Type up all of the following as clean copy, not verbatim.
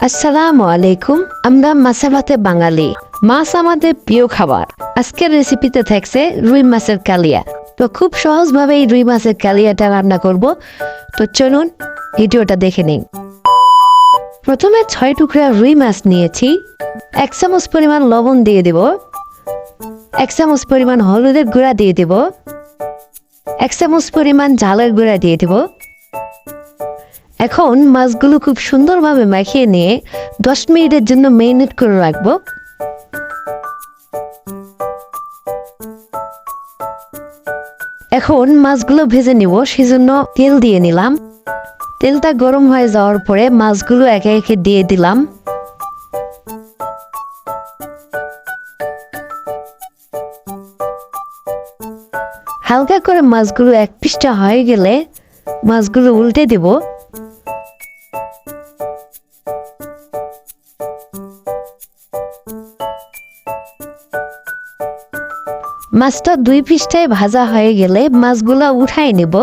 আসসালামু আলাইকুম। আমরা মাছে ভাতে বাঙালি, মাছ আমাদের প্রিয় খাবার। আজকের রেসিপিতে থাকছে রুই মাছের কালিয়া। তো খুব সহজভাবে এই রুই মাছের কালিয়াটা রান্না করব। তো চলুন ভিডিওটা দেখে নিন। প্রথমে 6 টুকরা রুই মাছ নিয়েছি। 1 চামচ পরিমাণ লবণ দিয়ে দেব, 1 চামচ পরিমাণ হলুদের গুঁড়া দিয়ে দেব, 1 চামচ পরিমাণ ঝালের গুঁড়া দিয়ে দেব। এখন মাছগুলো খুব সুন্দরভাবে মাখিয়ে নিয়ে 10 মিনিটের জন্য ম্যারিনেট করে রাখবো। এখন মাছগুলো ভেজে নিব, সেজন্য তেল দিয়ে নিলাম। তেলটা গরম হয়ে যাওয়ার পরে মাছগুলো একে একে দিয়ে দিলাম। হালকা করে মাছগুলো এক পিঠটা হয়ে গেলে মাছগুলো উল্টে দেব। মাছটা 2 পিঠটায় ভাজা হয়ে গেলে মাছগুলো উঠাই নেব।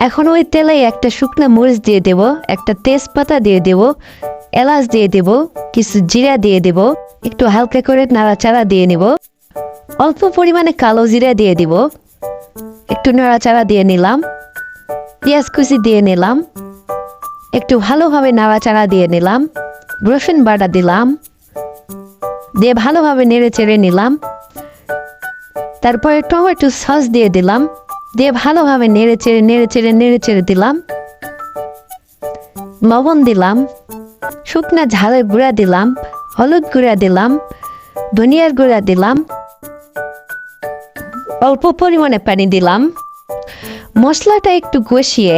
এখন ওই তেলে একটা শুকনো মরিচ দিয়ে দেব, একটা তেজপাতা দিয়ে দেব, এলাচ দিয়ে দেব, কিছু জিরা দিয়ে দেব, একটু হালকা করে নাড়াচাড়া দিয়ে নেব। অল্প পরিমাণে কালো জিরা দিয়ে দিব, একটু নাড়াচাড়া দিয়ে নিলাম। পেঁয়াজ কুচি দিয়ে নিলাম, একটু ভালোভাবে নাড়াচাড়া দিয়ে নিলাম। রসুন বাটা দিলাম, দিয়ে ভালোভাবে নেড়ে চেড়ে নিলাম। তারপরে টমেটো সস দিয়ে দিলাম, দিয়ে ভালোভাবে নেড়ে চেড়ে দিলাম। লবণ দিলাম, শুকনা ঝালের গুঁড়া দিলাম, হলুদ গুঁড়া দিলাম, ধনিয়ার গুঁড়া দিলাম, অল্প পরিমাণে পানি দিলাম। মশলাটা একটু কষিয়ে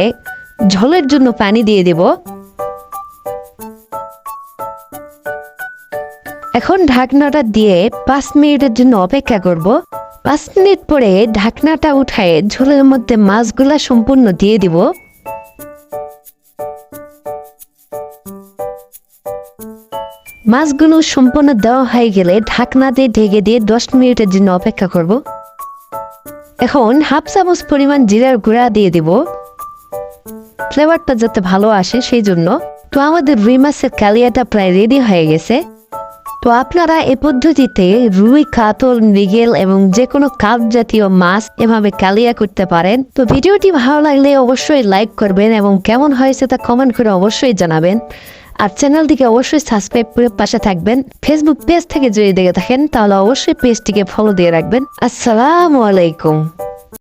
ঝোলের জন্য পানি দিয়ে দেব। এখন ঢাকনাটা দিয়ে 5 মিনিটের জন্য অপেক্ষা করব। 5 মিনিট পরে ঢাকনাটা উঠায়ে ঝোলের মধ্যে মাছগুলা সম্পূর্ণ দিয়ে দিব। মাছগুলো সম্পূর্ণ দেওয়া হয়ে গেলে ঢাকনা দিয়ে ঢেকে দিয়ে 10 মিনিটের জন্য অপেক্ষা করব। এখন 1/2 চামচ পরিমাণ জিরার গুঁড়া দিয়ে দেব, ফ্লেভারটা যাতে ভালো আসে সেই জন্য। তো আমাদের রুই মাছের কালিয়াটা প্রায় রেডি হয়ে গেছে। তো আপনারা এই পদ্ধতিতে রুই, কাতল, মৃগেল এবং যে কোনো কাপ জাতীয় মাছ এভাবে কালিয়া করতে পারেন। তো ভিডিওটি ভালো লাগলে অবশ্যই লাইক করবেন এবং কেমন হয়েছে তা কমেন্ট করে অবশ্যই জানাবেন। আর চ্যানেলটিকে অবশ্যই সাবস্ক্রাইব করে পাশে থাকবেন। ফেসবুক পেজ থেকে যদি দেখে থাকেন তাহলে অবশ্যই পেজটিকে ফলো দিয়ে রাখবেন। আসসালামু আলাইকুম।